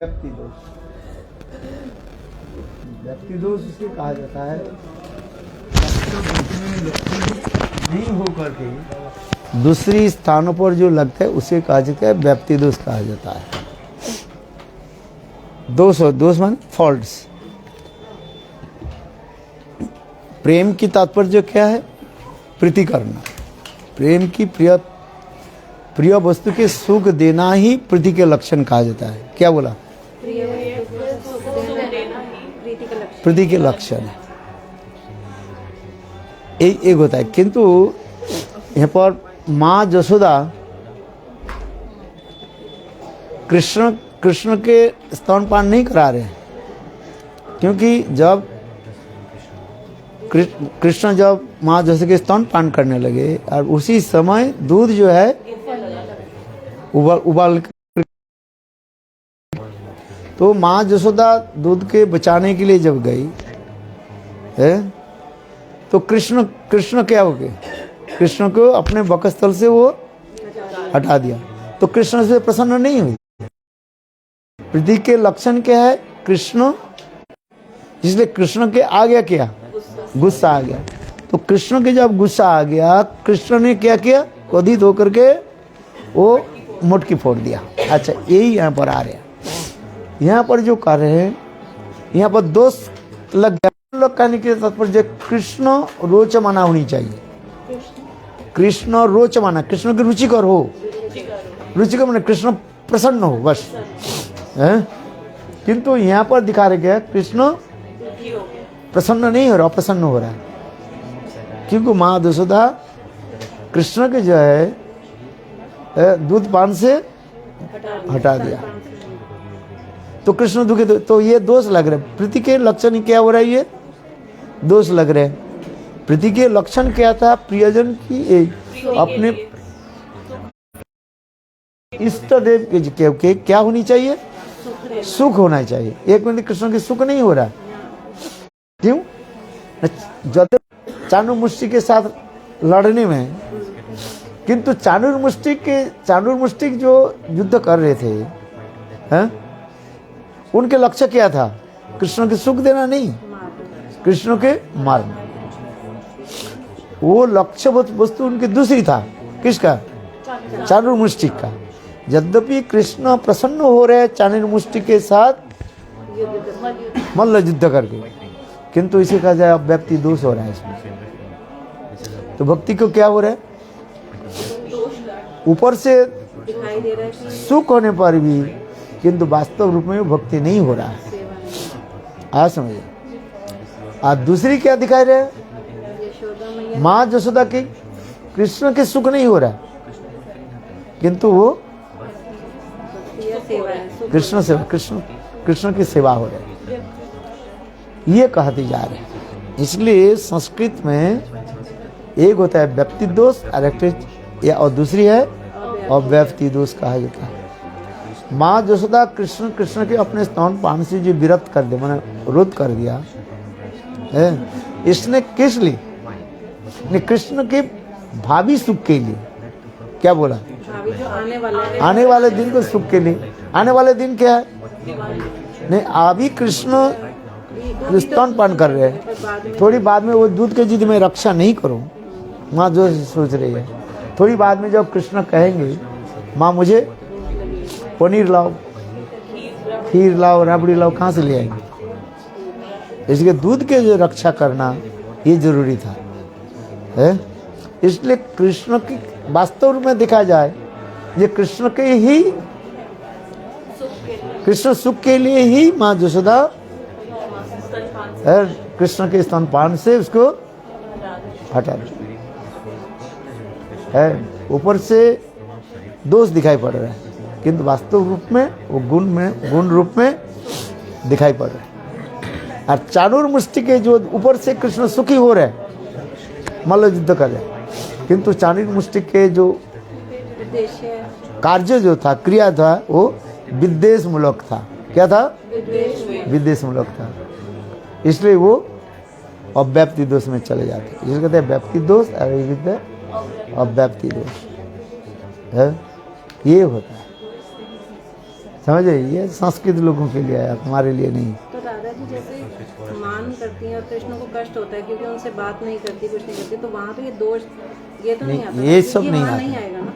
व्यक्ति दोष, व्यक्ति दोष इसे कहा जाता है नहीं होकर के दूसरी स्थानों पर जो लगता है उसे कहा जाता है व्यक्ति दोष कहा जाता है। दोष और दोष मान फॉल्ट्स। प्रेम की तात्पर्य क्या है? प्रीति करना। प्रेम की प्रिय वस्तु के सुख देना ही प्रीति के लक्षण कहा जाता है। क्या बोला? प्रीति के लक्षण है, एक होता है। किंतु यहाँ पर माँ जसोदा कृष्ण के स्तनपान नहीं करा रहे हैं, क्योंकि जब कृष्ण जब माँ जसोदा के स्तनपान करने लगे और उसी समय दूध जो है उबाल तो माँ जसोदा दूध के बचाने के लिए जब गई है तो कृष्ण क्या हो गए? कृष्ण को अपने वक्षस्थल से वो हटा दिया, तो कृष्ण से प्रसन्न नहीं हुई। प्रीति के लक्षण क्या है? कृष्ण, इसलिए कृष्ण के आ गया क्या? गुस्सा आ गया। तो कृष्ण के जब गुस्सा आ गया, कृष्ण ने क्या किया? क्रोधित होकर के वो मुट्ठी फोड़ दिया। अच्छा, यही यहाँ पर आ रहे हैं। यहाँ पर जो कर रहे हैं, यहाँ पर दोष लग गया। लोग कहने के तात्पर्य कृष्ण रोचमाना होनी चाहिए। कृष्ण रोचमाना, कृष्ण की रुचिकर हो। रुचिकर माने कृष्ण प्रसन्न हो, बस है। किंतु यहाँ पर दिखा रहे गया कृष्ण प्रसन्न नहीं हो रहा, अप्रसन्न हो रहा है। क्योंकि माँ जसोदा कृष्ण के जो है दूध पान से हटा दिया, तो कृष्ण दुखित। तो ये दोष लग रहे। प्रीति के लक्षण क्या हो रहा है? ये दोष लग रहे। प्रीति के लक्षण क्या था? प्रियजन की अपने इष्ट देव के क्या होनी चाहिए? सुख होना चाहिए। एक मिनट कृष्ण के सुख नहीं हो रहा। क्यों? जब चाणूर के साथ लड़ने में, किंतु चाणूर जो युद्ध कर रहे थे हैं, उनके लक्ष्य क्या था? कृष्ण के सुख देना नहीं, कृष्ण के मारना। वो लक्ष्य वस्तु उनकी दूसरी था। किसका? चाणूर मुष्टिक का। यद्यपि कृष्ण प्रसन्न हो रहे चाणूर मुष्टिक के साथ मल्ल युद्ध करके, किंतु इसे कहा जाए व्यक्ति दोष हो रहा है इसमें। तो भक्ति को क्या हो रहा है? ऊपर से सुख होने पर भी, किंतु वास्तव रूप में भक्ति नहीं हो रहा है। आ समझे? आज दूसरी क्या दिखाई रहे? माँ जसोदा की कृष्ण के सुख नहीं हो रहा, किंतु वो कृष्ण की सेवा हो रही है, ये कहते जा रहे हैं। इसलिए संस्कृत में एक होता है व्यक्ति दोष और दूसरी है अव्यक्ति दोष कहा जाता है। माँ जसोदा कृष्ण के अपने स्तनपान से जो विरत कर दिया, मैंने रोध कर दिया है, इसने किस लिए? कृष्ण के भावी सुख के लिए। क्या बोला? आने वाले दिन को सुख के लिए। आने वाले दिन क्या है? नहीं, अभी कृष्ण स्तनपान कर रहे हैं, थोड़ी बाद में वो दूध के जिद में रक्षा नहीं करो, माँ जो सोच रही है। थोड़ी बाद में जब कृष्ण कहेंगे माँ मुझे पनीर लाओ, खीर लाओ, रबड़ी लाओ, कहाँ से ले आएंगे? इसलिए दूध के जो रक्षा करना ये जरूरी था है। इसलिए कृष्ण की वास्तव रूप में देखा जाए, ये कृष्ण के ही कृष्ण सुख के लिए ही माँ जसोदा कृष्ण के स्तनपान से उसको हटा दिया है। ऊपर से दोष दिखाई पड़ रहा है, किंतु वास्तव रूप में वो गुण रूप में दिखाई पड़ रहा है। और चाणूर मुष्टि के जो ऊपर से कृष्ण सुखी हो रहे मल्ल युद्ध कर रहे, किंतु चाणूर मुष्टि के जो कार्य जो था, क्रिया था, वो विद्वेष मूलक था। क्या था? विद्वेष मूलक था। इसलिए वो अव्याप्ति दोष में चले जाते हैं। जिसे कहते हैं व्याप्ति दोष और अव्याप्ति दोष है, ये होता है। समझे, ये संस्कृत लोगों के लिए है, हमारे लिए नहीं। तो राधा जी जैसे मान करती हैं और कृष्ण को कष्ट होता है क्योंकि उनसे बात नहीं करती, कुछ नहीं करती, तो वहाँ तो ये दोष ये तो नहीं आता, ये सब नहीं मान आता, नहीं आएगा ना।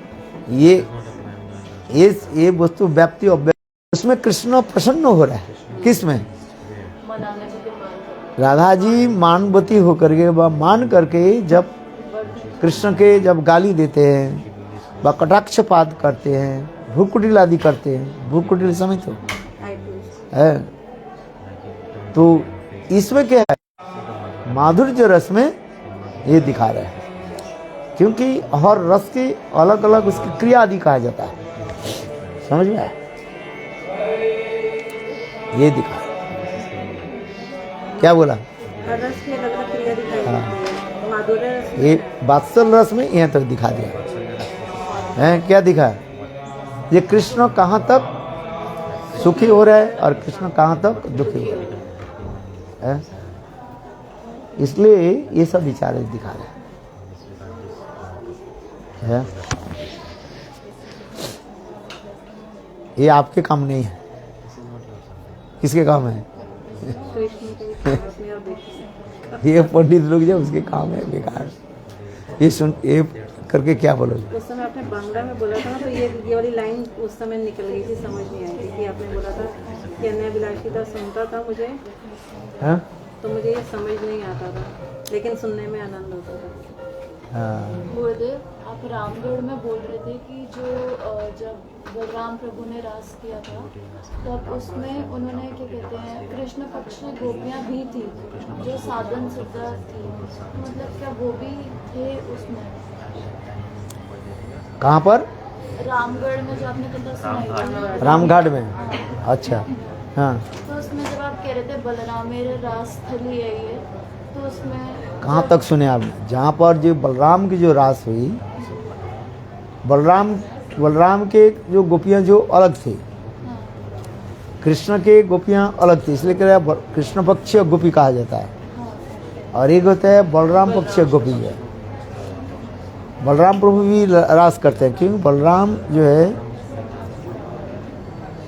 ये वस्तु व्याप्ति और उसमें कृष्ण प्रसन्न हो रहा है। किस में? राधा जी मानवती होकर के मान करके जब कृष्ण के जब गाली देते हैं व कटाक्षपात करते हैं, भ्रूकुटिल आदि करते हैं, भ्रूकुटिल समझ तो है, तो इसमें क्या है, माधुर्य रस में ये दिखा रहे हैं, क्योंकि हर रस की अलग अलग उसकी क्रिया आदि कहा जाता है। समझ में आया? ये दिखा क्या बोला? हर रस की अलग अलग क्रिया दिखाई जाती है, माधुर्य रस में ये वात्सल रस में यहाँ तक दिखा दिया है। क्या दिखा? ये कृष्ण कहाँ तक सुखी हो रहा है और कृष्ण कहाँ तक दुखी हो रहा है, इसलिए ये सब विचार दिखा रहे हैं। ये आपके काम नहीं है, किसके काम है? ये पंडित लोग जो उसके काम है बेकार। ये सुन ये करके क्या बोलोगे? उस समय आपने बांग्ला में बोला था ना, तो ये वाली लाइन उस समय निकल गई थी, समझ नहीं आई थी कि आपने बोला था कि अन्य विलासिता सुनता था मुझे, हाँ? तो मुझे ये समझ नहीं आता था, लेकिन सुनने में आनंद होता था। हाँ। गुरुदेव, आप रामगढ़ में बोल रहे थे कि जो जब बलराम प्रभु ने रास किया था तब उसमें उन्होंने क्या कहते हैं, कृष्ण पक्ष में गोपियाँ भी थी जो साधन सिद्धा थी, मतलब क्या वो भी थे उसमें? कहाँ पर? रामगढ़ में जो आपने कथा सुनाई थी, रामघाट में। अच्छा, हाँ। तो उसमें जब आप कह रहे थे बलराम मेरे रास स्थली है ये, तो उसमें कहाँ तक सुने आपने? जहाँ पर जो बलराम की जो रास हुई, बलराम के जो गोपियाँ जो अलग थी, कृष्ण के गोपियाँ अलग थी, इसलिए कह रहा है कृष्ण पक्षीय गोपी कहा जाता है, और एक होता है बलराम पक्षीय गोपी है। बलराम प्रभु भी रास करते हैं, क्योंकि बलराम जो है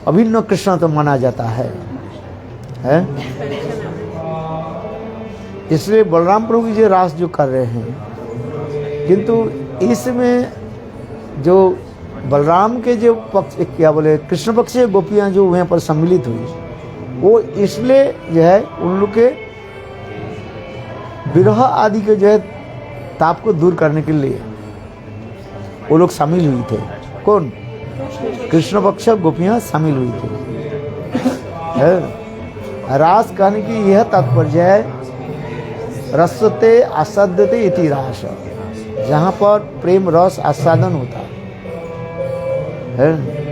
अभिन्न कृष्ण तो माना जाता है? इसलिए बलराम प्रभु की जो रास जो कर रहे हैं, किंतु इसमें जो बलराम के जो पक्ष क्या बोले कृष्ण पक्ष से गोपियाँ जो वहाँ पर सम्मिलित हुई, वो इसलिए जो है उन लोग के विरह आदि के जो है ताप को दूर करने के लिए वो लोग शामिल हुई थे। कौन? कृष्ण पक्ष गोपियाँ शामिल हुई थी। रास कहने की यह तात्पर्य है, रसते आस्वाद्यते इति रास, जहाँ पर प्रेम रस आस्वादन होता है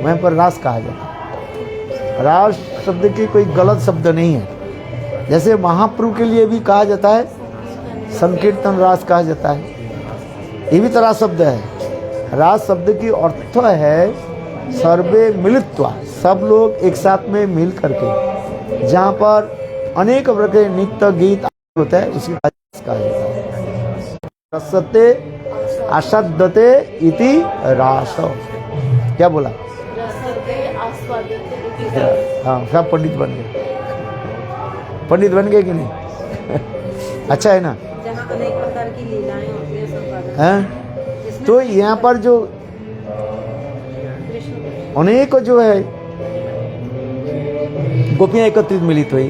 वहाँ पर रास कहा जाता है। रास शब्द की कोई गलत शब्द नहीं है, जैसे महाप्रभु के लिए भी कहा जाता है संकीर्तन रास कहा जाता है, ये भी तरह शब्द है। रास शब्द की अर्थ है सर्वे मिलित्वा, सब लोग एक साथ में मिल करके, जहाँ पर अनेक प्रकार के नृत्य गीत होता है, उसकी रास कहा जाता है। रसते आस्वाद्यते इति रास। क्या बोला? हाँ, सब पंडित बन गए, पंडित बन गए कि नहीं? अच्छा है ना? जहाँ अनेक प्रकार की लीलाएं होती हैं संपादन हैं? तो यहाँ पर जो अनेक जो है गोपियाँ एकत्रित मिलित हुई,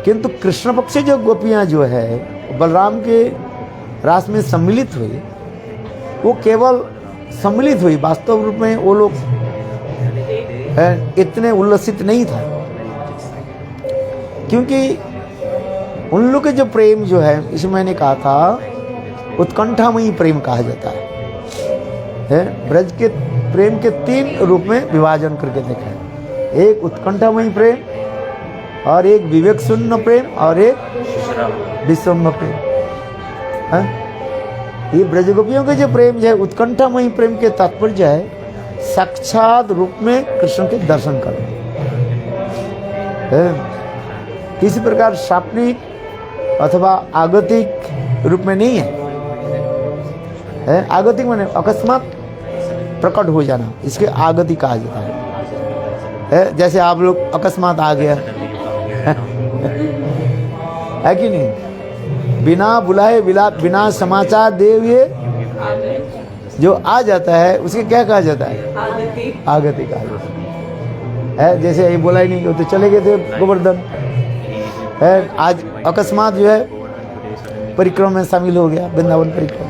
किंतु कृष्ण पक्ष से जो गोपियाँ जो है बलराम के रास में सम्मिलित हुई, वो केवल सम्मिलित हुई, वास्तव रूप में वो लोग इतने उल्लसित नहीं था, क्योंकि उन लोग के जो प्रेम जो है, इसमें मैंने कहा था उत्कंठामयी प्रेम कहा जाता है। ब्रज के प्रेम के 3 रूप में विभाजन करके देखा है, एक उत्कंठामयी प्रेम, और एक विवेक शून्य प्रेम, और एक विश्वम्भ प्रेम। ये ब्रज गोपियों के जो प्रेम है उत्कंठामयी प्रेम के तात्पर्य है साक्षात रूप में कृष्ण के दर्शन करना, किसी प्रकार शाप्निक अथवा आगतिक रूप में नहीं है। आगतिक माने अकस्मात प्रकट हो जाना, इसके आगति कहा जाता जैसे आप लोग अकस्मात आ गया है कि नहीं, बिना बुलाए बिना समाचार दे हुए जो आ जाता है उसे क्या कहा जाता है? आगति कहा जाता है। जैसे ये बोला ही नहीं कि तो चले गए थे गोवर्धन है, आज अकस्मात जो है परिक्रमा में शामिल हो गया, वृंदावन परिक्रमा,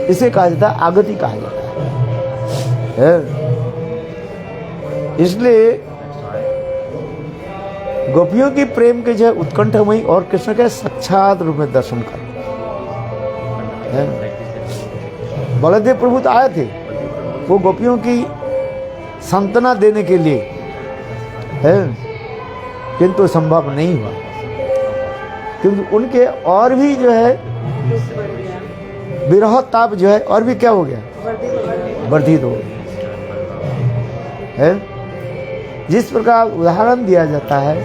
इसे कहा जाता है आगति कहा जाता है। इसलिए गोपियों की प्रेम के जो है उत्कंठामयी और कृष्ण के साक्षात रूप में दर्शन कर बलदेव प्रभु तो आए थे, वो गोपियों की सांत्वना देने के लिए है, किंतु संभव नहीं हुआ क्योंकि उनके और भी जो है विरह ताप जो है और भी क्या हो गया, वर्धित हो गया है। जिस प्रकार उदाहरण दिया जाता है,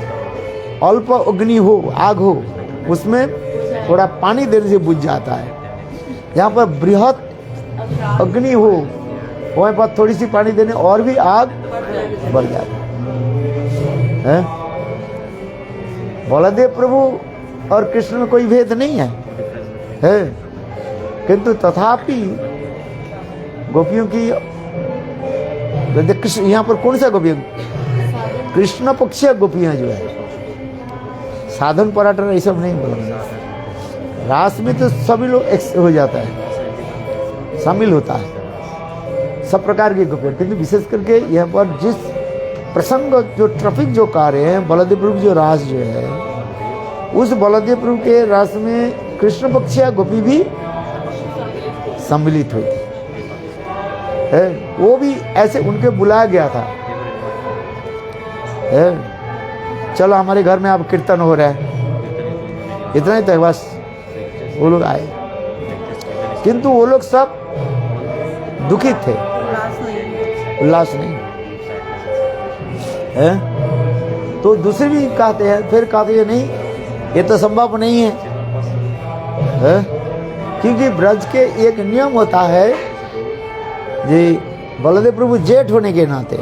अल्प अग्नि हो, आग हो, उसमें थोड़ा पानी देने से बुझ जाता है। यहाँ पर बृहत अग्नि हो, वहाँ पर थोड़ी सी पानी देने और भी आग बढ़ जाती है। बलदेव प्रभु और कृष्ण में कोई भेद नहीं है, किंतु तथापि गोपियों की कृष्ण, यहाँ पर कौन सा गोपियाँ, कृष्ण पक्षीय गोपियाँ जो है, साधन पराठन ये सब नहीं बोलना। रास में तो सभी लोग हो जाता है, शामिल होता है सब प्रकार की गोपियाँ, किंतु विशेष करके यहाँ पर जिस प्रसंग जो ट्रैफिक जो कार्य है, बलदेव प्रभु जो रास जो है, उस बलदेव प्रभु के रास में कृष्ण पक्षीय गोपी भी सम्मिलित हुई थी। वो भी ऐसे उनके बुलाया गया था, चलो हमारे घर में अब कीर्तन हो रहा है, इतना ही तक बस वो लोग आए, किंतु वो लोग सब दुखित थे, उल्लास नहीं है। तो दूसरे भी कहते हैं, फिर कहते हैं नहीं ये तो संभव नहीं है, क्योंकि ब्रज के एक नियम होता है जी, बलदेव प्रभु जेठ होने के नाते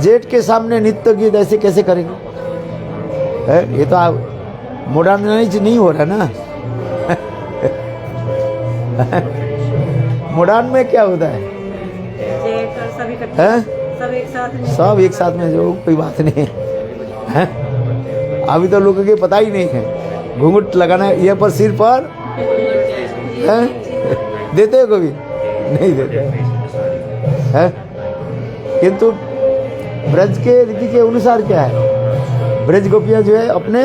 जेठ के सामने नित्य गीत ऐसे कैसे करेंगे? ये तो मॉडर्नाइज नहीं हो रहा ना। मॉडर्न में क्या होता है, सब एक साथ में जो कोई बात नहीं है। अभी तो लोगों के पता ही नहीं है, घूंघट लगाना ये पर सिर पर देते हो कभी? नहीं देते है। किंतु ब्रज के रीति के अनुसार क्या है, ब्रज गोपियां जो है अपने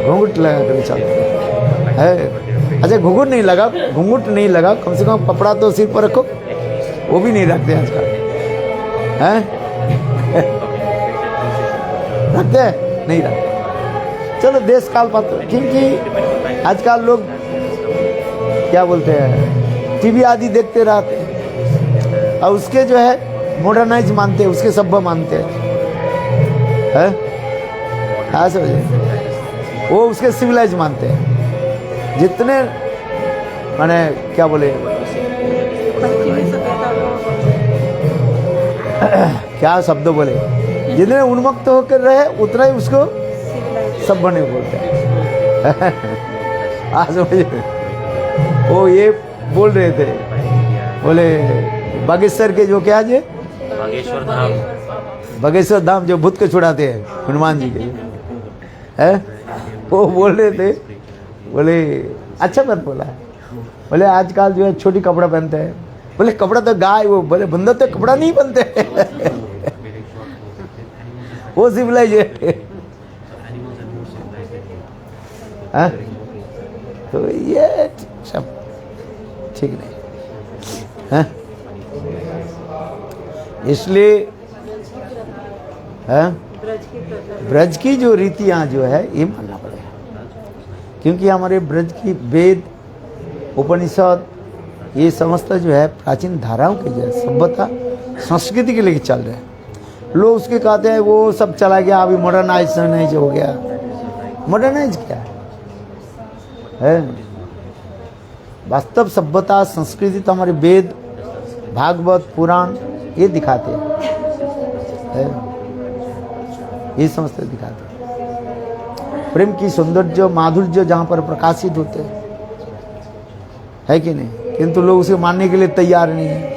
घूंघट लगा कर चलते है। अच्छा घूंघट नहीं लगा, कम से कम कपड़ा तो सिर पर रखो, वो भी नहीं रखते आजकल है। रखते हैं? नहीं रखते। चलो देश काल पात्र, क्योंकि आजकल लोग क्या बोलते हैं, टीवी आदि देखते रहते हैं और उसके जो है मॉडर्नाइज मानते हैं, उसके सभ्य मानते हैं, ऐसे वो उसके सिविलाइज मानते हैं। जितने माने क्या बोले क्या शब्द बोले, जितने उन्मुक्त होकर रहे उतना ही उसको सभ्य नहीं बोलते। आज वो ये बोल रहे थे, बोले बागेश्वर के जो क्या जे बागेश्वर धाम जो भूत को छुड़ाते हैं हनुमान जी के है, वो बोल रहे थे, बोले अच्छा मत बोला, बोले आजकल जो है छोटी कपड़ा पहनते हैं, बोले कपड़ा तो गाय, वो बोले बंदर तो कपड़ा नहीं पहनते वो सिविलाइज है। तो ये सब ठीक नहीं है, इसलिए ब्रज की जो रीतियाँ जो है ये मानना पड़ेगा, क्योंकि हमारे ब्रज की वेद उपनिषद ये समस्त जो है प्राचीन धाराओं के जो है सभ्यता संस्कृति के लेके चल रहे हैं। लोग उसके कहते हैं वो सब चला गया, अभी मॉडर्नाइज हो गया। मॉडर्नाइज क्या है? वास्तव सभ्यता संस्कृति तो हमारे वेद भागवत पुराण ये दिखाते हैं है, ये समझते दिखाते प्रेम की सौंदर्य माधुर्य जहाँ पर प्रकाशित होते है कि नहीं, किंतु लोग उसे मानने के लिए तैयार नहीं है।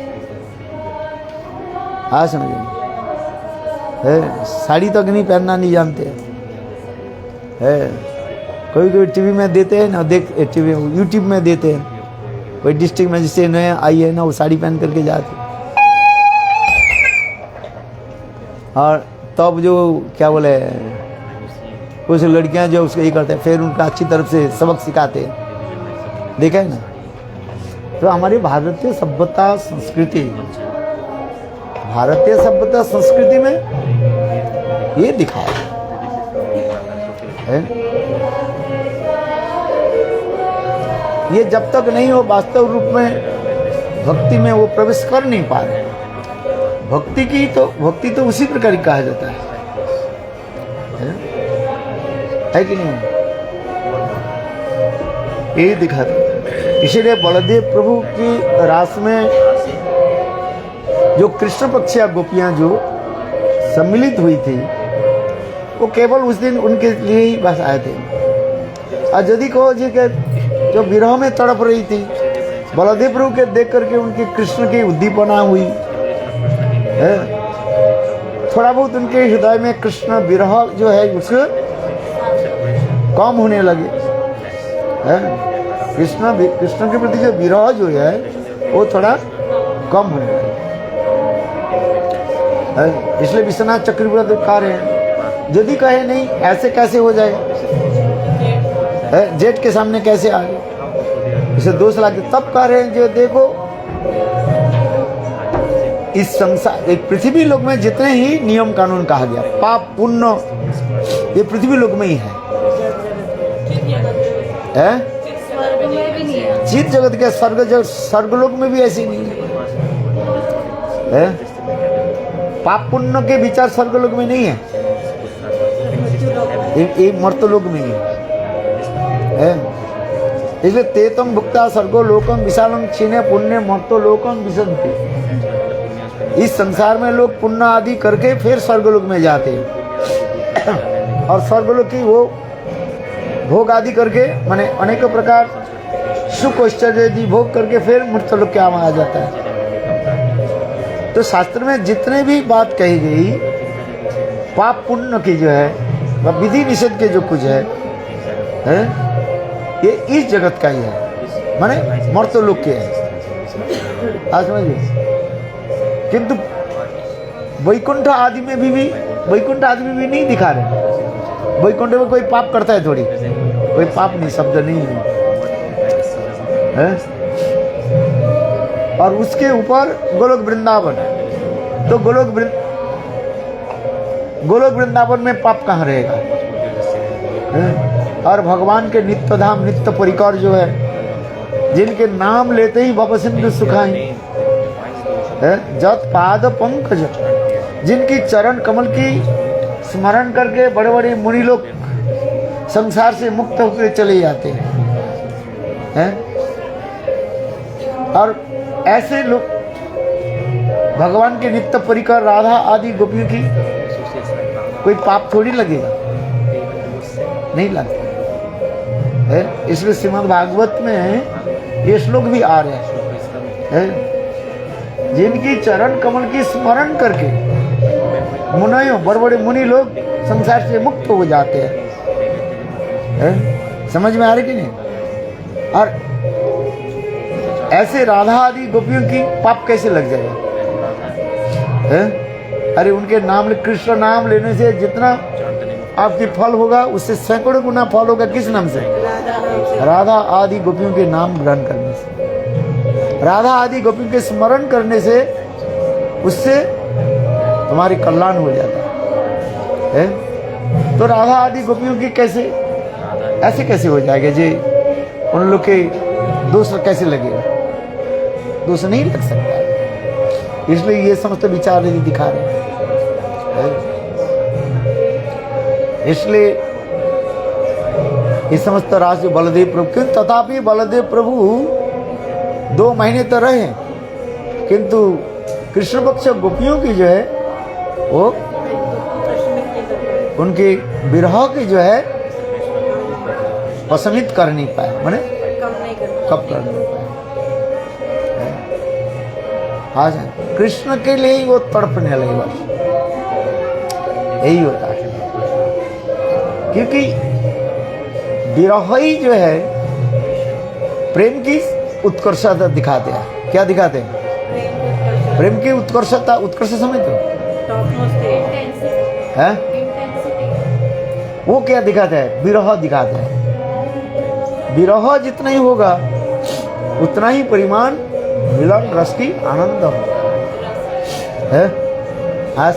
हाँ समझिए, है साड़ी तक नहीं पहनना नहीं जानते है। कोई कोई टीवी में देते हैं ना, देख टीवी यूट्यूब में देते हैं, कोई डिस्ट्रिक्ट में जिससे नए आई है ना, वो साड़ी पहन करके जाते, और तब जो क्या बोले कुछ लड़कियां जो उसको ये करते हैं, फिर उनका अच्छी तरफ से सबक सिखाते हैं, देखा है ना। तो हमारी भारतीय सभ्यता संस्कृति, भारतीय सभ्यता संस्कृति में ये दिखाया है। ये जब तक नहीं हो वास्तव रूप में भक्ति में वो प्रवेश कर नहीं पा रहे। भक्ति तो उसी प्रकार ही कहा जाता है कि नहीं, ये दिखाता है। इसीलिए बलदेव प्रभु की रास में जो कृष्ण पक्षिया गोपियां जो सम्मिलित हुई थी, वो केवल उस दिन उनके लिए ही बस आए थे। और यदि कहो जी के जो विरह में तड़प रही थी, बलदेव प्रभु के देख करके उनकी कृष्ण की उद्दीपना हुई है, थोड़ा बहुत उनके हृदय में कृष्ण विरह जो है उसके कम होने लगे है। कृष्ण के प्रति जो विरह जो है वो थोड़ा कम होने लगे। इसलिए विश्वनाथ चक्रवर्ती कह रहे हैं, यदि कहे नहीं ऐसे कैसे हो जाए, जेठ के सामने कैसे आए, इसे दोष लागे, तब कह रहे हैं जो देखो इस संसार एक पृथ्वी लोक में जितने ही नियम कानून कहा गया, पाप पुण्य, ये पृथ्वी लोक में ही है। चित जगत के स्वर्गलोक में भी ऐसी नहीं है। पाप पुण्य के विचार स्वर्गलोक में नहीं है, ये मर्तलोक में ही है। इसलिए तेतम भुक्ता स्वर्गो लोकम विशालम क्षीणे पुण्य मर्तलोकम विशंति। इस संसार में लोग पुण्य आदि करके फिर स्वर्गलोक में जाते हैं, और स्वर्गलोक की वो भोग आदि करके माने अनेक प्रकार सुख ऐश्वर्य आदि भोग करके फिर मृत्यलोक क्या आ जाता है। तो शास्त्र में जितने भी बात कही गई पाप पुण्य की जो है विधि निषेध के जो कुछ है ये इस जगत का ही है, माने मर्त्यलोक के है। आज समझिए, किंतु वैकुंठ आदि में भी वैकुंठ आदि में भी नहीं दिखा रहे। वैकुंठ में कोई पाप करता है थोड़ी, कोई पाप नहीं, शब्द नहीं है। और उसके ऊपर गोलोक वृंदावन, तो गोलोक वृंदावन में पाप कहाँ रहेगा है? और भगवान के नित्य धाम नित्य परिकर जो है, जिनके नाम लेते ही भव सिंधु सुखाई, जत पाद पंकज, जिनकी चरण कमल की स्मरण करके बड़े बड़े मुनि लोग संसार से मुक्त होकर चले जाते हैं। और ऐसे लोग भगवान के नित्य परिकर राधा आदि गोपियों की कोई पाप थोड़ी लगेगा, नहीं लगता है। इसलिए श्रीमद् भागवत में ये श्लोक भी आ रहे हैं, जिनकी चरण कमल की स्मरण करके मुनियों बड़े बड़े मुनि लोग संसार से मुक्त हो जाते हैं। समझ में आ रही कि नहीं। और ऐसे राधा आदि गोपियों की पाप कैसे लग जाएगा है? अरे उनके नाम, कृष्ण नाम लेने से जितना आपकी फल होगा उससे सैकड़ों गुना फल होगा। किस नाम से? राधा आदि गोपियों के नाम ग्रहण करने से, राधा आदि गोपियों के स्मरण करने से, उससे तुम्हारी कल्याण हो जाता है। तो राधा आदि गोपियों की कैसे ऐसे कैसे हो जाएगा जी? उन लोग के दोष कैसे लगेगा? दोष नहीं लग सकता। इसलिए ये समस्त विचार नहीं दिखा रहे। इसलिए ये समस्त राज बलदेव प्रभु, तथापि बलदेव प्रभु 2 महीने तो रहे, किंतु कृष्ण पक्ष गोपियों की जो है वो उनके विरह की जो है प्रशमित कर नहीं पाए, माने कब कर नहीं पाए। आज कृष्ण के लिए ही वो तड़पने लगे, बस यही होता है। क्योंकि विरह ही जो है प्रेम की उत्कर्षता दिखाते हैं। क्या दिखाते हैं? प्रेम की उत्कर्षता, उत्कर्ष समझते हो है? वो क्या दिखाता है? विरह दिखाता है। विरह जितना ही होगा उतना ही परिमाण मिलन रस की आनंद है। आज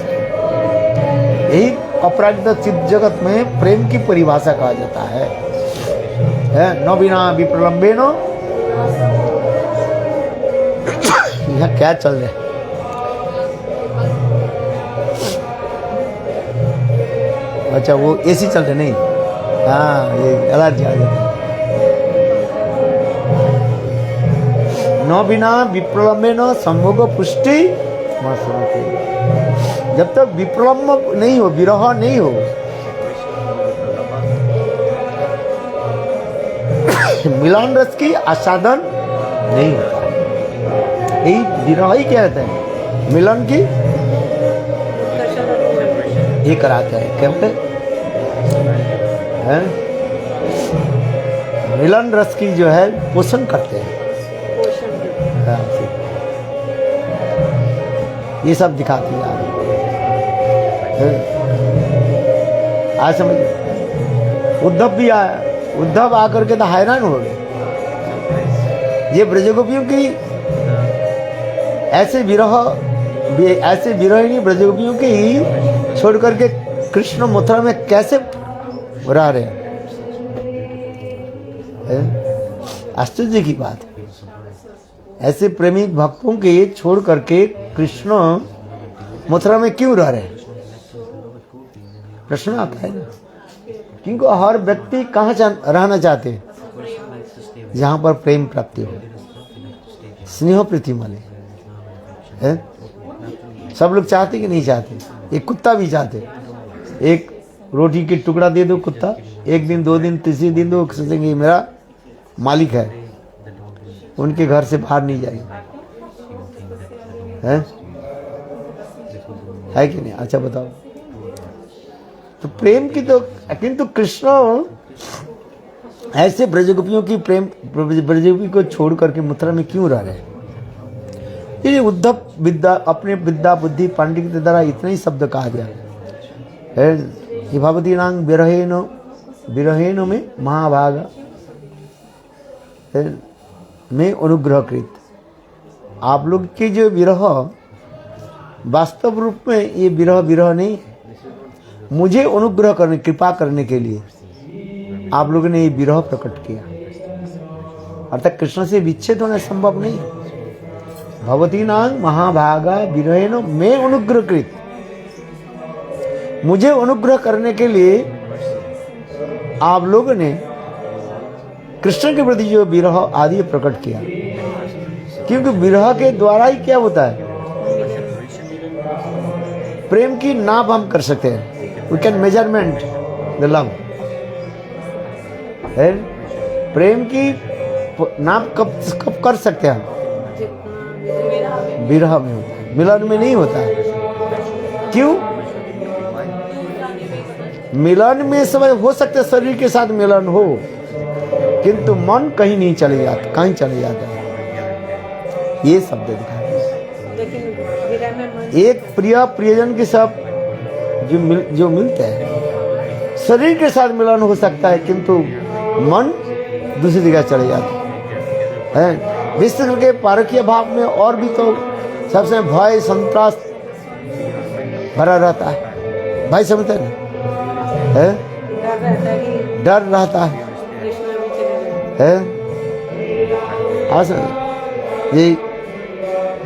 यही अपराजित चित्त जगत में प्रेम की परिभाषा कहा जाता है। न बिना विप्रलंबे नो। यहाँ क्या चल रहा है? अच्छा, वो एसी चल रहे नहीं? हाँ, ये एलर्जी आ जाता है। न बिना विप्रलंबे न संभोग पुष्टि। जब तक विप्रलंब नहीं हो, विरह नहीं हो, मिलन रस की आस्वादन नहीं होता। यही विरह ही क्या होता है? मिलन की ये कराता है। क्या बोलते हैं? मिलन रस की जो है पोषण करते हैं। ये सब दिखाती है। आज समझ, उद्धव भी आया। उद्धव आकर के तो हैरान हो गए। ये ब्रजगोपियों की ऐसे विरहिणी ब्रजगोपियों की ही छोड़ करके कृष्ण मथुरा में कैसे रह रहे हैं? आश्चर्य की बात है। ऐसे प्रेमी भक्तों के छोड़ करके कृष्ण मथुरा में क्यों रह रहे हैं? प्रश्न आता है ना। क्योंकि हर व्यक्ति कहाँ रहना चाहते हैं? जहाँ पर प्रेम प्राप्ति हो, स्नेह प्रीति मिले है। सब लोग चाहते कि नहीं चाहते? एक कुत्ता भी चाहते। एक रोटी के टुकड़ा दे दो कुत्ता, एक दिन, दो दिन, तीसरे दिन दो, सोचेंगे मेरा मालिक है, उनके घर से बाहर नहीं जाएंगे। है कि नहीं? अच्छा बताओ। तो प्रेम की तो, किंतु कृष्ण ऐसे ब्रजगोपियों की प्रेम, ब्रजगोपी को छोड़ करके मथुरा में क्यों रह रहे हैं? ये उद्धव विद्या, अपने विद्या बुद्धि पांडित्य के द्वारा इतना ही शब्द कहा गया है। भवती नांग विरहेनो में महाभागा में अनुग्रहकृत। आप लोग के जो विरह वास्तव रूप में ये विरह नहीं है। मुझे अनुग्रह करने, कृपा करने के लिए आप लोगों ने ये विरह प्रकट किया। अर्थात कृष्ण से विच्छेद होना संभव नहीं है। भवती नांग महाभागा विरहेनो में अनुग्रहकृत। मुझे अनुग्रह करने के लिए आप लोगों ने कृष्ण के प्रति जो विरह आदि प्रकट किया। क्योंकि विरह के द्वारा ही क्या होता है? प्रेम की नाप हम कर सकते हैं। We can measurement the love. प्रेम की नाप कब कर सकते हैं हम? विरह में होता है, मिलन में नहीं होता है। क्यों? मिलन में समय हो सकता है, शरीर के साथ मिलन हो, किंतु मन कहीं नहीं चले जाता, कहीं चले जाता है। ये शब्द दिखाते हैं। एक प्रियजन के साथ जो मिलते हैं, शरीर के साथ मिलन हो सकता है, किंतु मन दूसरी जगह चले जाता है। विश्व के पारकीय भाव में और भी तो सबसे भय संत्रास भरा रहता है। भाई समझते हैं? डर रहता है। ये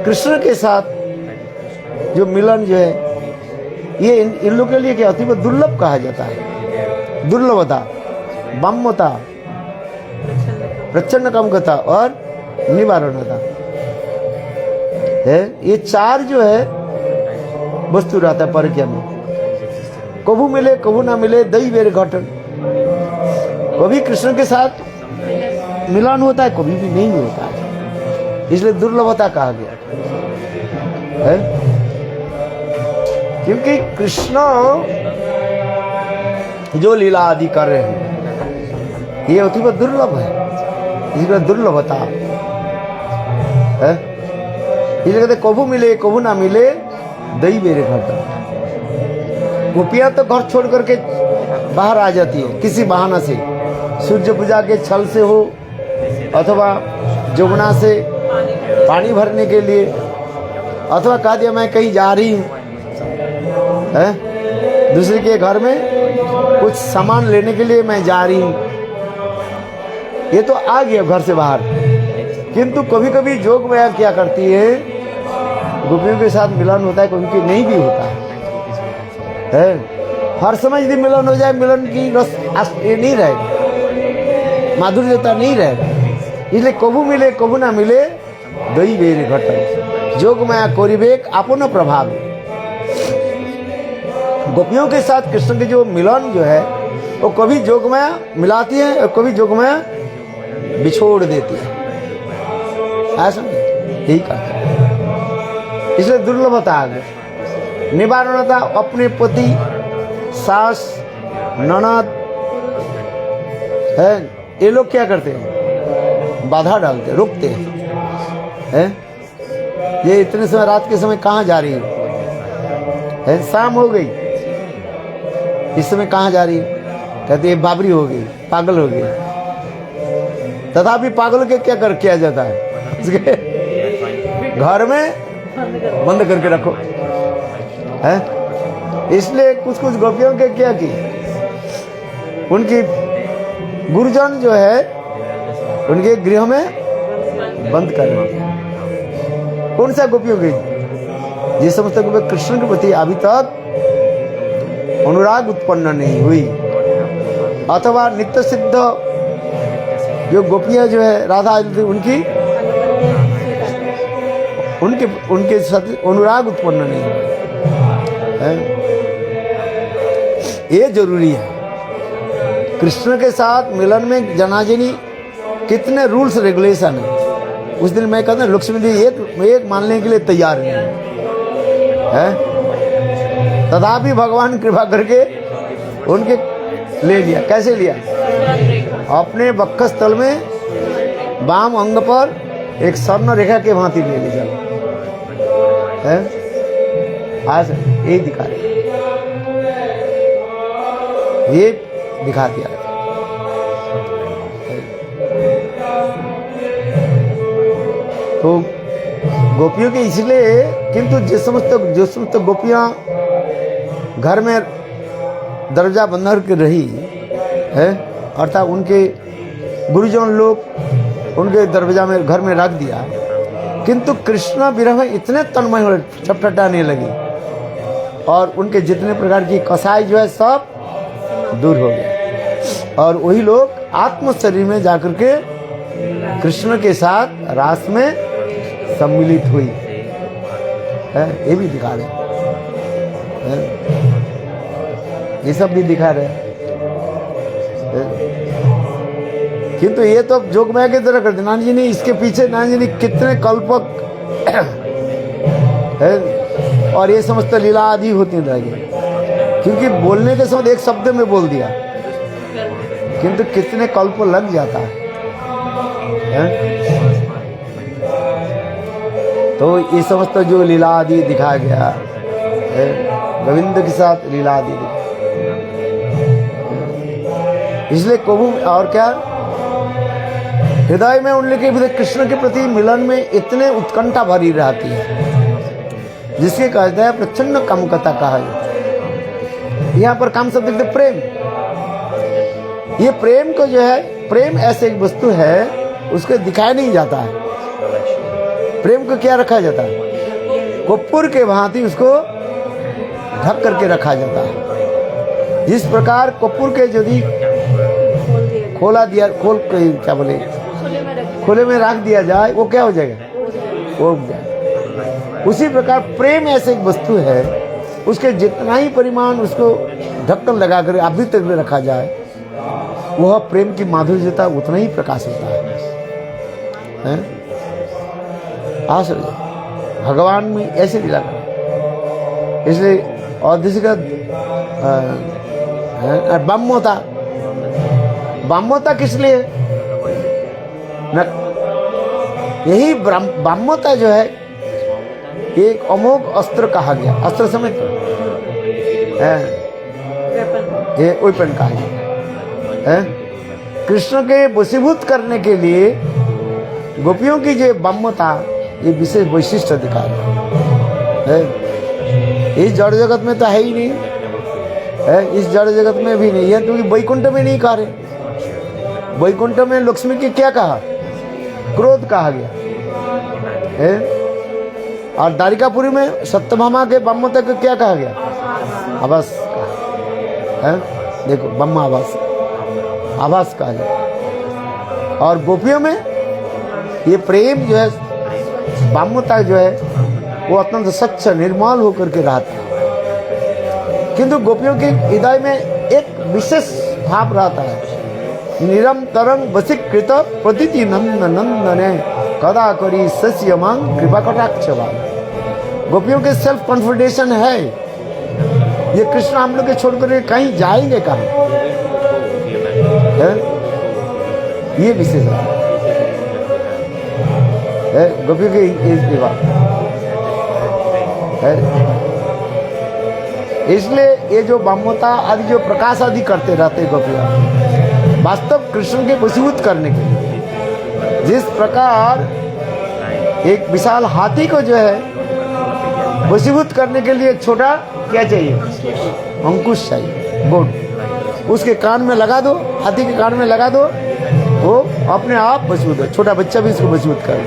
कृष्ण के साथ जो मिलन जो है, ये इन लोगों के लिए क्या होती है? दुर्लभ कहा जाता है। दुर्लभता, बम्मता, प्रचंड कमकता और निवारणता है। ये चार जो है वस्तु रहता है परक्रिया में। कभू मिले कभू ना मिले दई बेर घटन। कभी कृष्ण के साथ मिलन होता है, कभी भी नहीं होता है, इसलिए दुर्लभता कहा गया है। क्योंकि कृष्ण जो लीला आदि कर रहे हैं ये अति दुर्लभ है, इसलिए दुर्लभता है। इसलिए कहते कभू मिले कभू ना मिले दई बेरे घटन। गोपियां तो घर छोड़ करके बाहर आ जाती है किसी बहाना से, सूर्य पूजा के छल से हो अथवा जमुना से पानी भरने के लिए, अथवा कह दिया मैं कहीं जा रही हूँ, दूसरे के घर में कुछ सामान लेने के लिए मैं जा रही हूँ, ये तो आ गया घर से बाहर। किंतु कभी कभी जोग माया क्या करती है, गोपियों के साथ मिलन होता है, कभी नहीं भी होता है। हर समय यदि मिलन हो जाए, मिलन की रस ये नहीं रहेगा, माधुर्यता नहीं रहेगा। इसलिए कभू मिले कभू ना मिले दई बेर घटन, जोग माया कोरिबेक अपनो प्रभाव। गोपियों के साथ कृष्ण के जो मिलन जो है वो कभी जोग माया मिलाती है और कभी जोग माया बिछोड़ देती है, ऐसा यही कहते हैं। इसलिए दुर्लभता आ गई। निवारणता अपने पति सास ननद है, ये लोग क्या करते हैं, बाधा डालते, रोकते हैं। ये इतने समय रात के समय कहाँ जा रही है, शाम हो गई, इस समय कहाँ जा रही है, कहते ये बाबरी हो गई, पागल हो गई। तथापि पागल के क्या किया जाता है, उसके घर में बंद करके रखो है। इसलिए कुछ कुछ गोपियों के क्या की, उनकी गुरुजन जो है उनके गृह में बंद कर रहे। कौन सा गोपियों की, जिस समस्त गोपी कृष्ण के प्रति अभी तक अनुराग उत्पन्न नहीं हुई, अथवा नित्य सिद्ध जो गोपियां जो है राधा उनकी उनके साथ अनुराग उत्पन्न नहीं है। ये जरूरी है। कृष्ण के साथ मिलन में जनाजनी कितने रूल्स रेगुलेशन है। उस दिन मैं कहता लक्ष्मी जी एक मानने के लिए तैयार नहीं है, तथापि भगवान कृपा करके उनके ले लिया। कैसे लिया, अपने वक्षस्थल में वाम अंग पर एक स्वर्ण रेखा के भांति ले ली जाए, आज यही दिखा रहे, ये दिखा दिया। तो गोपियों के इसलिए, किंतु जो समस्त गोपियां घर में दरवाजा बंद करके रही है, अर्थात उनके गुरुजन लोग उनके दरवाजा में घर में रख दिया, किंतु कृष्ण विरह में इतने तन्मय हो छटपटाने लगे और उनके जितने प्रकार की कसाई जो है सब दूर हो गए और वही लोग आत्म शरीर में जाकर के कृष्ण के साथ रास में सम्मिलित हुई है। ये भी दिखा रहे हैं, ये सब भी दिखा रहे हैं। किंतु ये तो जोगमाया की तरह करते। नानी जी ने इसके पीछे नानी जी ने कितने कल्पक है और ये समस्त लीला आदि होती रहेगी, क्योंकि बोलने के समय एक शब्द में बोल दिया, किंतु कितने कल्प लग जाता है। तो ये समस्त जो लीला आदि दिखाया गया है, गोविंद के साथ लीला आदि दिखा, इसलिए कबू और क्या हृदय में उनके कृष्ण के प्रति मिलन में इतने उत्कंठा भरी रहती है, जिसके कहते हैं प्रचंड कामुकता कहा है। यहाँ पर काम शब्द प्रेम, ये प्रेम को जो है, प्रेम ऐसे एक वस्तु है उसको दिखाया नहीं जाता है। प्रेम को क्या रखा जाता है, कपूर के भांति उसको ढक करके रखा जाता है। जिस प्रकार कपूर के यदि खोला दिया, खोल क्या बोले, खुले में रख दिया जाए, वो क्या हो जाएगा, वो उग जाएगा। उसी प्रकार प्रेम ऐसे एक वस्तु है, उसके जितना ही परिमाण उसको ढक्कन लगाकर अभी तक में रखा जाए, वह प्रेम की माधुर्यता उतना ही प्रकाश होता है? आश्चर्य, भगवान में ऐसे लीला कर, इसलिए औदृश्य का ब्रह्मोता किस लिए? यही ब्रह्मोता जो है एक अमोघ अस्त्र कहा गया। अस्त्र समझ ये वेपन कहा गया है। कृष्ण के वशीभूत करने के लिए गोपियों की जो ब्रह्मता, ये विशेष वैशिष्ट अधिकार है। इस जड़ जगत में तो है ही नहीं है, इस जड़ जगत में भी नहीं है, क्योंकि वैकुंठ में नहीं कहा रहे। वैकुंठ में लक्ष्मी की क्या कहा? क्रोध कहा गया है। और द्वारिकापुरी में सत्यभामा के ब्रह्मता को क्या कहा गया? आभास है। देखो ब्रह्म आभास कहा गया। और गोपियों में ये प्रेम जो है, ब्रह्मता जो है, वो अत्यंत सच्चा निर्मल होकर के रहता है। किंतु गोपियों के हृदय में एक विशेष भाव रहता है, निरंतरं वशीकृत प्रतिति नंदने कदा करी सस्य मांग कृपा कटाक्षवान। गोपियों के सेल्फ कॉन्फिडेंस है, ये कृष्ण हम लोग के छोड़कर कहीं जाएंगे कहाँ है? ये विशेष है गोपियों के विवाह है। इसलिए ये जो ब्रह्मता आदि जो प्रकाश आदि करते रहते गोपियां, वास्तव कृष्ण के वशीभूत करने के लिए, जिस प्रकार एक विशाल हाथी को जो है वशीभूत करने के लिए छोटा क्या चाहिए? अंकुश चाहिए, बोट। उसके कान में लगा दो, हाथी के कान में लगा दो, वो अपने आप वशीभूत है। छोटा बच्चा भी इसको वशीभूत कर।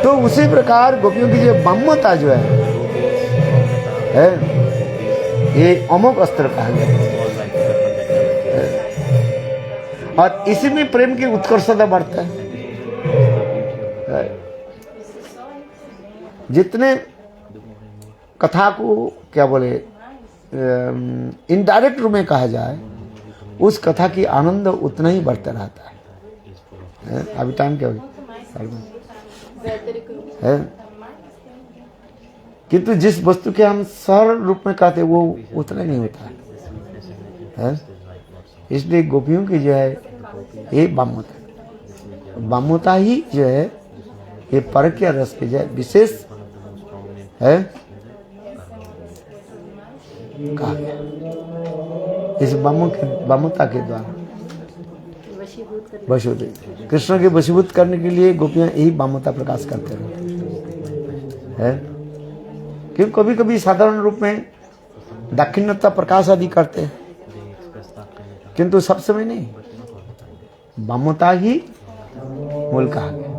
तो उसी प्रकार गोपियों की जो ब्रह्मता जो है ये अमोघ अस्त्र कहा गया। और इसी में प्रेम की उत्कर्षता बढ़ता है। जितने कथा को क्या बोले इनडायरेक्ट रूप में कहा जाए, उस कथा की आनंद उतना ही बढ़ता रहता है। अभी टाइम क्या हो गया? है। किंतु जिस वस्तु के हम सरल रूप में कहते वो उतना नहीं होता है। इसलिए गोपियों की जो है ये ब्रह्मता ही जो है ये परकीय रस के जो है विशेष है कहा गया। इस ब्रह्मता के द्वारा वशीभूत, कृष्ण के वशीभूत करने के लिए गोपियां यही ब्रह्मता प्रकाश करते रहते हैं। क्योंकि कभी कभी साधारण रूप में दाक्षिण्यता प्रकाश आदि करते हैं, किंतु सब समय नहीं। ब्रह्मता ही मूल कहा गया।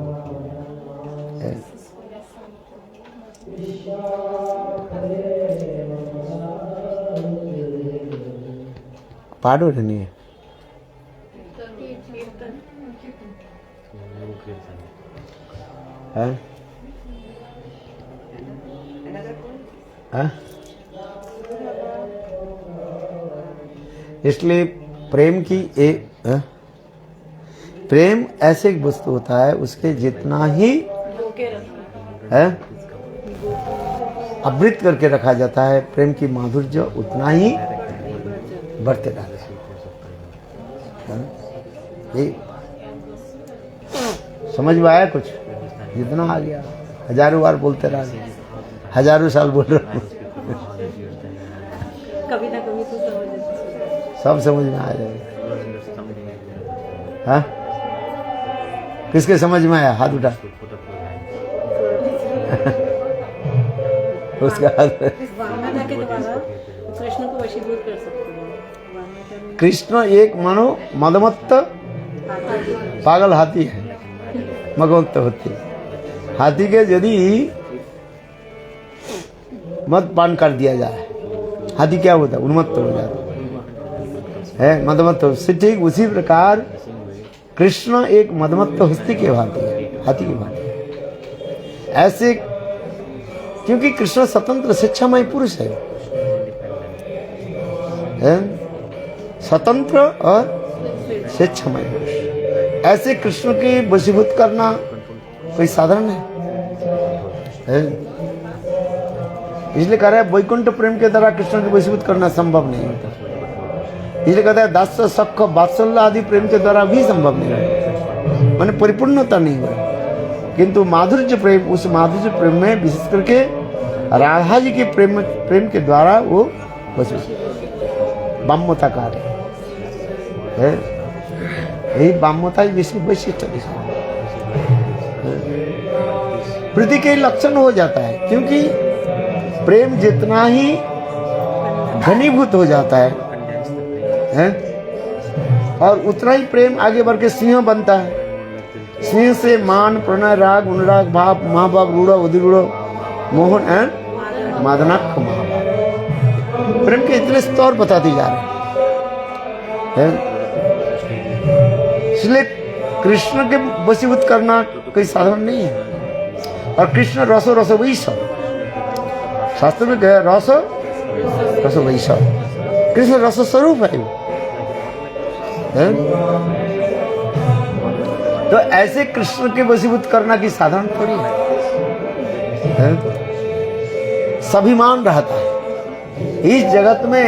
पाड़ो नहीं है है? इसलिए प्रेम की एक प्रेम ऐसे एक वस्तु होता है, उसके जितना ही है आवृत करके रखा जाता है, प्रेम की माधुर्य उतना ही बढ़ते रहते हैं। समझ में आया कुछ? जितना आ गया हजारों बार बोलते रह, हजारों साल बोल रहा हूँ, कभी ना कभी तो सब समझ में आ जाएगा। हाँ, किसके समझ में आया? हाथ उठा। उसका हाथ। वामनता के द्वारा कृष्ण को वशीभूत कर सकते हैं। कृष्ण एक मानो मदमत्त पागल हाथी है, मगमत्त होती। हाथी के यदि मद पान कर दिया जाए, हाथी क्या होता है? उन्मत्त हो जाता है, मदमत्त। ठीक उसी प्रकार कृष्ण एक मदमत्त हस्ती के भांति है, हाथी के भांति ऐसे, क्योंकि कृष्ण स्वतंत्र शिक्षामय पुरुष है। है? स्वतंत्र और स्वेच्छामय पुरुष। ऐसे कृष्ण के वशीभूत करना कोई साधारण है? इसलिए कह रहा है वैकुंठ प्रेम के द्वारा कृष्ण के वशीभूत करना संभव नहीं होता। इसलिए कहता है दास्य सख वात्सल्य आदि प्रेम के द्वारा भी संभव नहीं होता, माने परिपूर्णता नहीं हुआ। किंतु माधुर्य प्रेम, उस माधुर्य प्रेम में विशेष करके राधा जी के प्रेम के द्वारा वो वाम्यता कार्य है। यही वाम्यता वैशिष्ट प्रीति के लक्षण हो जाता है, क्योंकि प्रेम जितना ही घनीभूत हो जाता है और उतना ही प्रेम आगे बढ़ के सिंह बनता है। सिंह से मान, प्रणय, राग, अनुराग, भाव, महाभाव, रूढ़, उदिरूढ़, मोहन एंड मादनाक्ष महाभाव। प्रेम के इतने स्तर बताते जा रहे हैं। इसलिए कृष्ण के वशीभूत करना कोई साधारण नहीं है। और कृष्ण रसो रसो वैसव, शास्त्र में कहा रस रसो वैसव, कृष्ण रस स्वरूप है। तो ऐसे कृष्ण के वशीभूत करना की साधारण थोड़ी है। स्वाभिमान रहता है इस जगत में,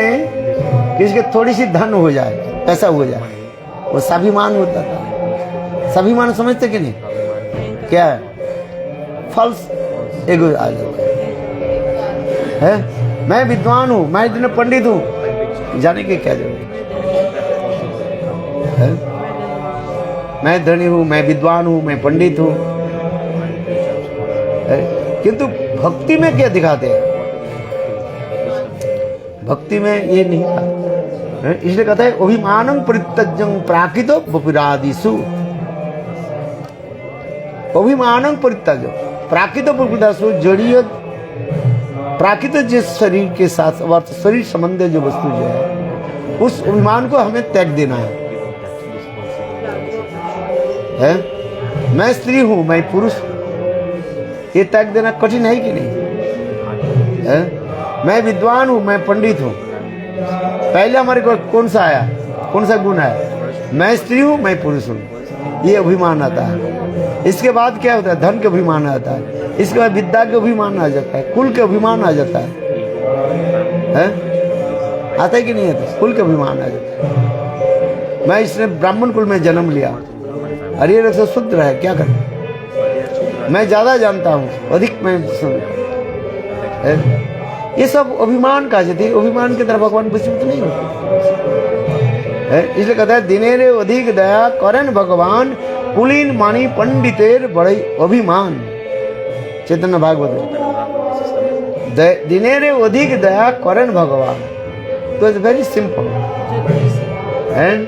किसी के थोड़ी सी धन हो जाए, पैसा हो जाए, वो स्वाभिमान होता था। स्वाभिमान समझते कि नहीं? क्या है? फॉल्स एगो आ जाता है। मैं विद्वान हूं, मैं इतने पंडित हूं, जाने की क्या जरूरत है? मैं धनी हूं, मैं विद्वान हूं, मैं पंडित हूं, किंतु भक्ति में क्या दिखाते हैं? भक्ति में ये नहीं था। इसलिए कहता है अभिमानं परित्यज्यं प्राकृतो वपुरादिषु। अभिमानं परित्यज्य प्राकृतो वपुरादिषु, जड़ीय प्राकृत जिस शरीर के साथ अर्थ शरीर संबंधी जो वस्तु जो है, उस अभिमान को हमें त्याग देना है? मैं स्त्री हूं, मैं पुरुष हूं, ये त्याग देना कठिन है कि नहीं है? मैं विद्वान हूं, मैं पंडित हूं, पहले हमारे को कौन सा आया, कौन सा गुण आया? मैं स्त्री हूं, मैं पुरुष हूं, ये अभिमान आता है। इसके बाद क्या होता है? धन के अभिमान आता है। इसके बाद विद्या के अभिमान आ जाता है, कुल के अभिमान आ जाता है, आता है कि नहीं आता? कुल के अभिमान आ जाता है। मैं इसने ब्राह्मण कुल में जन्म लिया, अरे रक्त शुद्र है, क्या करें? मैं ज्यादा जानता हूँ, अधिक मैं ये सब अभिमान का जाती है। अभिमान की तरफ भगवान वशीभूत नहीं होते। इसलिए कहता है दिनेरे अधिक दया करें भगवान, कुलीन मानी पंडितेर बड़े अभिमान। चैतन्य भागवत दिनेरे अधिक दया करें भगवान। तो it's very simple and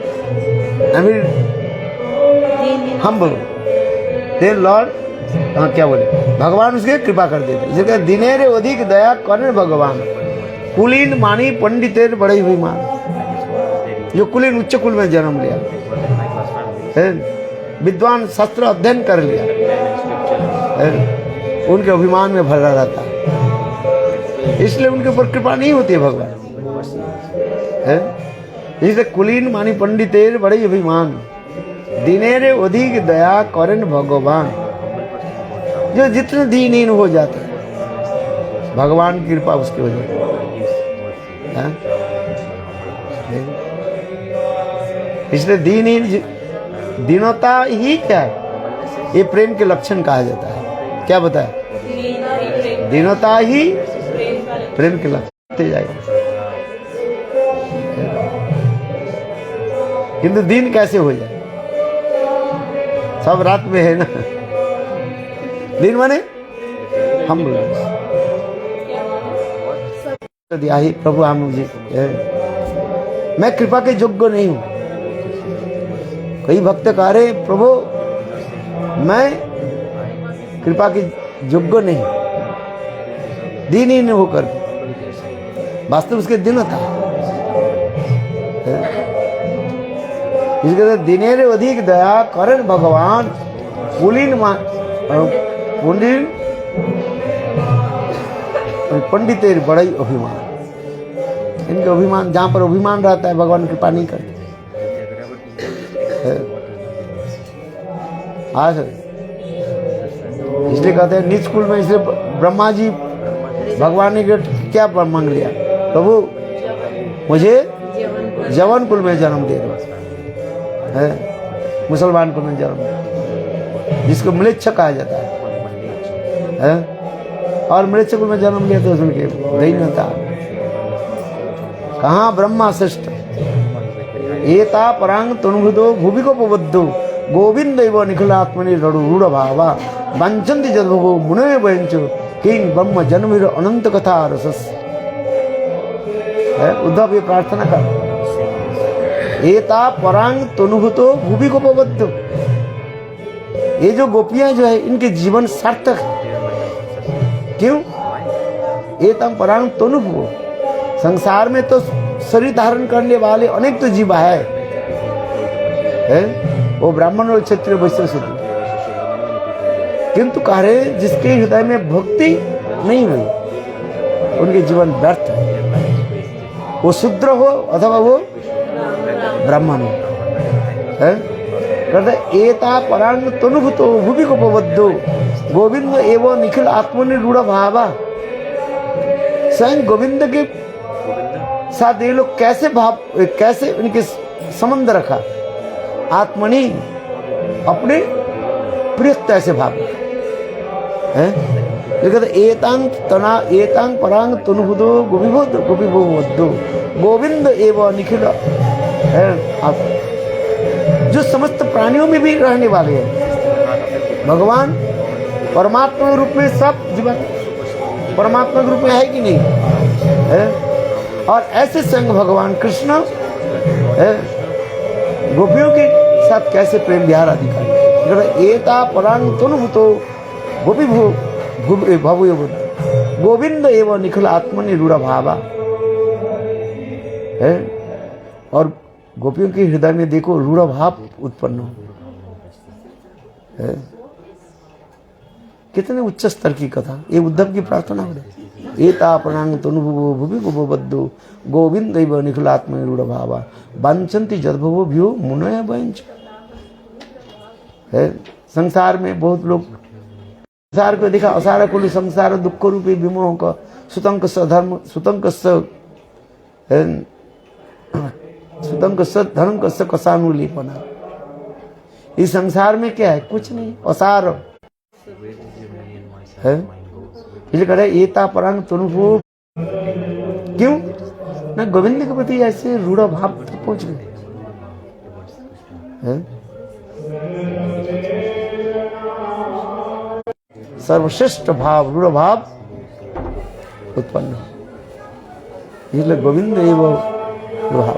I mean humble. Then lord क्या बोले, भगवान उसके कृपा कर देते। जैसे दिनेरे अधिक दया करें भगवान, कुलीन मानी पंडितेर बड़े अभिमान। जो कुलीन उच्च कुल में जन्म लिया, विद्वान शास्त्र अध्ययन कर लिया, उनके अभिमान में भरा रहता है, इसलिए उनके ऊपर कृपा नहीं होती है भगवान। इसलिए कुलीन मानी पंडितेर बड़े अभिमान, दिनेरे अधिक दया करें भगवान। जो जितने दीनहीन हो जाते हैं, भगवान की कृपा उसकी वजह है। इसलिए दीनहीन दीनता ही क्या है? ये प्रेम के लक्षण कहा जाता है। क्या बताया? दीनता ही प्रेम के लक्षण जाएगा। किंतु दीन कैसे हो जाए? सब रात में है ना। दिन माने हम दिया ही प्रभु, हम मुझे मैं कृपा के योग्य नहीं हूं। कई भक्त कह रहे प्रभु मैं कृपा के योग्य नहीं, दीनहीन होकर। वास्तव उसके दिन था। इसके दिनेरे अधिक दया करें भगवान, कुलीन पंडितेर बड़ाई अभिमान। इनके अभिमान, जहाँ पर अभिमान रहता है भगवान कृपा नहीं करते। हाँ सर, इसलिए कहते हैं नीच कुल में, इसलिए ब्रह्मा जी भगवान ने क्या मांग लिया, प्रभु मुझे जवन कुल में जन्म दे दो, है मुसलमान कुल में जन्म, जिसको म्लेच्छ कहा जाता है, और म्लेच्छ कुल में जन्म लिया तो उनके दैन्यता कहाँ ब्रह्मा श्रेष्ठ। एता परांग तनुभुतो भूवि को पबद्धो गोविंद एव निखिलात्मनि रूढ़ भावा वांछन्ति जद्भवो मुनय वयंचो किंग ब्रह्म जन्मिर अनंत कथा रसस। उद्धव ये प्रार्थना कर, एता परांग तनुभुतो भूवि को पबद्धो, ये जो गोपियां जो है इनके जीवन सार्थक है। क्यों? एता परांग तनुभुतो, संसार में तो शरीर धारण करने वाले अनेक तो जीवा है, वो ब्राह्मण और क्षत्रिय वैश्य शूद्र, किंतु कह रहे जिसके हृदय में भक्ति नहीं हुई उनके जीवन व्यर्थ है, वो शूद्र हो अथवा वो ब्राह्मण हो। कहते एता परांग तनुभुतो भूवि को पबद्धो गोविंद एवं निखिल आत्मनि रूढ़ भावा। स्वयं गोविंद के साथ ये लोग कैसे भाव, कैसे उनके संबंध रखा, आत्मनि अपने प्रियता से भाव है। लेकिन एतांग परांग तनुभुतो गोविबोद्धो गोविंद एवं निखिल है, जो समस्त प्राणियों में भी रहने वाले हैं। भगवान परमात्मा रूप में सब जीवन परमात्मा के रूप में है कि नहीं है? और ऐसे संग भगवान कृष्ण गोपियों के साथ कैसे प्रेम विहार अधिकारी। एता परांग तनुभुतो गोपी भवो गोविंद एवं निखिल आत्मनि रूढ़ भावा है। और गोपियों के हृदय में देखो रूढ़ भाव उत्पन्न हो है। कितने उच्च स्तर की कथा, ये उद्धव की प्रार्थना हो रही। एता परांग तनुभुवो भूवि को बद्धो गोविंद एवं निखिल आत्मनि रूढ़ भावा वांछन्ति जद्भवो भ्यो मुनय वयंच। है संसार में बहुत लोग संसार को देखा, असार कुल संसार दुख रूपी विमोह का सुतंक धर्म सुतंक सुतंक धर्म कस्य कसानुलेपना। इस संसार में क्या है? कुछ नहीं, असार है। इसलिए कह रहे एता परांग तनुभुवो, क्यों ना गोविंद के प्रति ऐसे रूढ़ भाव पहुंच गए। सर्वश्रेष्ठ भाव रूढ़ भाव उत्पन्न, इसलिए गोविंद एवं भाव,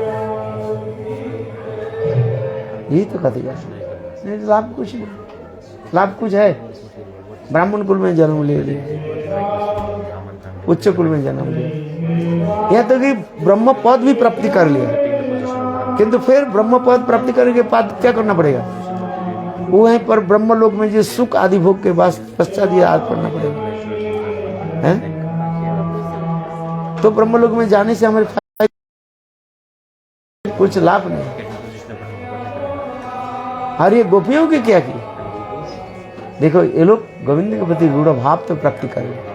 यही तो कहते हैं। लाभ कुछ नहीं, लाभ कुछ है। ब्राह्मण कुल में जन्म ले लिया, उच्च कुल में जन्म लिया, यहाँ तो कि ब्रह्म पद भी प्राप्ति कर लिया, किंतु फिर ब्रह्म पद प्राप्ति करने के बाद क्या करना पड़ेगा? वहीं पर ब्रह्म लोक में जो सुख आदि भोग के बाद पश्चात याद करना पड़ेगा है? तो ब्रह्म लोक में जाने से हमारे कुछ लाभ नहीं। और ये गोपियों की क्या की, देखो ये लोग गोविंद के प्रति रूढ़ भाव तो प्राप्ति कर रहे।